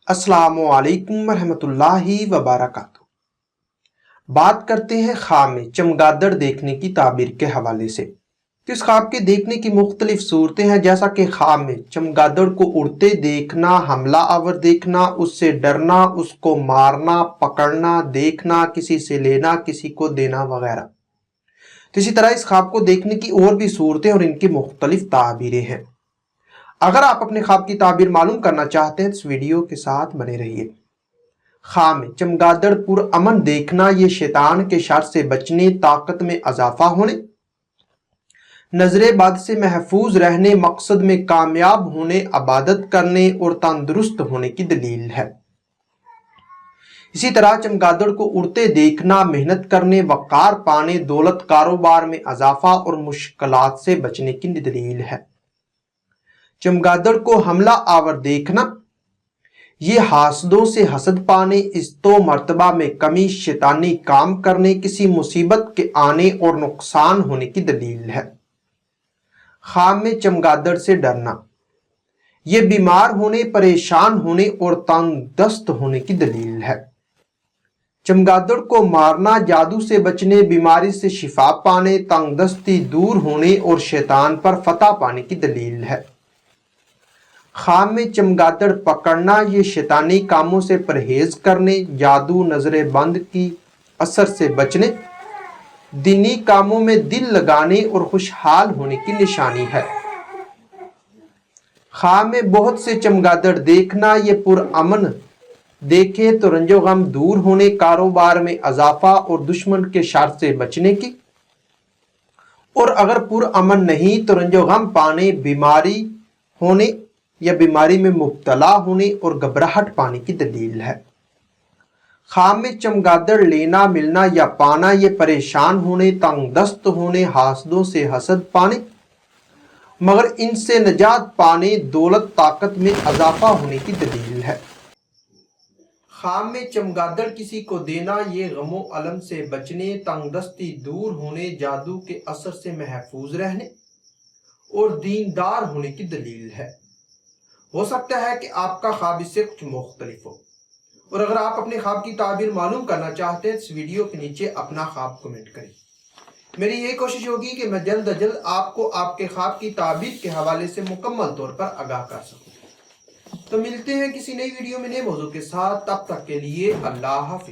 السلام علیکم ورحمۃ اللہ وبرکاتہ۔ بات کرتے ہیں خواب میں چمگادڑ دیکھنے کی تعبیر کے حوالے سے۔ تو اس خواب کے دیکھنے کی مختلف صورتیں ہیں، جیسا کہ خواب میں چمگادڑ کو اڑتے دیکھنا، حملہ آور دیکھنا، اس سے ڈرنا، اس کو مارنا، پکڑنا، دیکھنا، کسی سے لینا، کسی کو دینا وغیرہ۔ تو اسی طرح اس خواب کو دیکھنے کی اور بھی صورتیں اور ان کی مختلف تعبیریں ہیں۔ اگر آپ اپنے خواب کی تعبیر معلوم کرنا چاہتے ہیں تو اس ویڈیو کے ساتھ بنے رہیے۔ خواب میں چمگادڑ پر امن دیکھنا، یہ شیطان کے شر سے بچنے، طاقت میں اضافہ ہونے، نظر بد سے محفوظ رہنے، مقصد میں کامیاب ہونے، عبادت کرنے اور تندرست ہونے کی دلیل ہے۔ اسی طرح چمگادڑ کو اڑتے دیکھنا محنت کرنے، وقار پانے، دولت، کاروبار میں اضافہ اور مشکلات سے بچنے کی دلیل ہے۔ چمگادڑ کو حملہ آور دیکھنا، یہ حاسدوں سے حسد پانے، عزت و مرتبہ میں کمی، شیطانی کام کرنے، کسی مصیبت کے آنے اور نقصان ہونے کی دلیل ہے۔ خواب میں چمگادڑ سے ڈرنا، یہ بیمار ہونے، پریشان ہونے اور تنگ دست ہونے کی دلیل ہے۔ چمگادڑ کو مارنا، جادو سے بچنے، بیماری سے شفا پانے، تنگ دستی دور ہونے اور شیطان پر فتح پانے کی دلیل ہے۔ خواب میں چمگادڑ پکڑنا، یہ شیطانی کاموں سے پرہیز کرنے، جادو، نظر بند کی اثر سے بچنے، دینی کاموں میں دل لگانے اور خوشحال ہونے کی نشانی ہے۔ خواب میں بہت سے چمگادڑ دیکھنا، یہ پرامن دیکھے تو رنج و غم دور ہونے، کاروبار میں اضافہ اور دشمن کے شر سے بچنے کی، اور اگر پرامن نہیں تو رنج و غم پانے، بیماری ہونے یا بیماری میں مبتلا ہونے اور گھبراہٹ پانے کی دلیل ہے۔ خواب میں چمگادڑ لینا، ملنا یا پانا، یہ پریشان ہونے، تنگ دست ہونے، حاسدوں سے حسد پانے مگر ان سے نجات پانے، دولت، طاقت میں اضافہ ہونے کی دلیل ہے۔ خواب میں چمگادڑ کسی کو دینا، یہ غم و الم سے بچنے، تنگ دستی دور ہونے، جادو کے اثر سے محفوظ رہنے اور دیندار ہونے کی دلیل ہے۔ ہو سکتا ہے کہ آپ کا خواب اس سے کچھ مختلف ہو، اور اگر آپ اپنے خواب کی تعبیر معلوم کرنا چاہتے ہیں اس ویڈیو کے نیچے اپنا خواب کمنٹ کریں۔ میری یہ کوشش ہوگی کہ میں جلد از جلد آپ کو آپ کے خواب کی تعبیر کے حوالے سے مکمل طور پر آگاہ کر سکوں۔ تو ملتے ہیں کسی نئی ویڈیو میں نئے موضوع کے ساتھ، تب تک کے لیے اللہ حافظ۔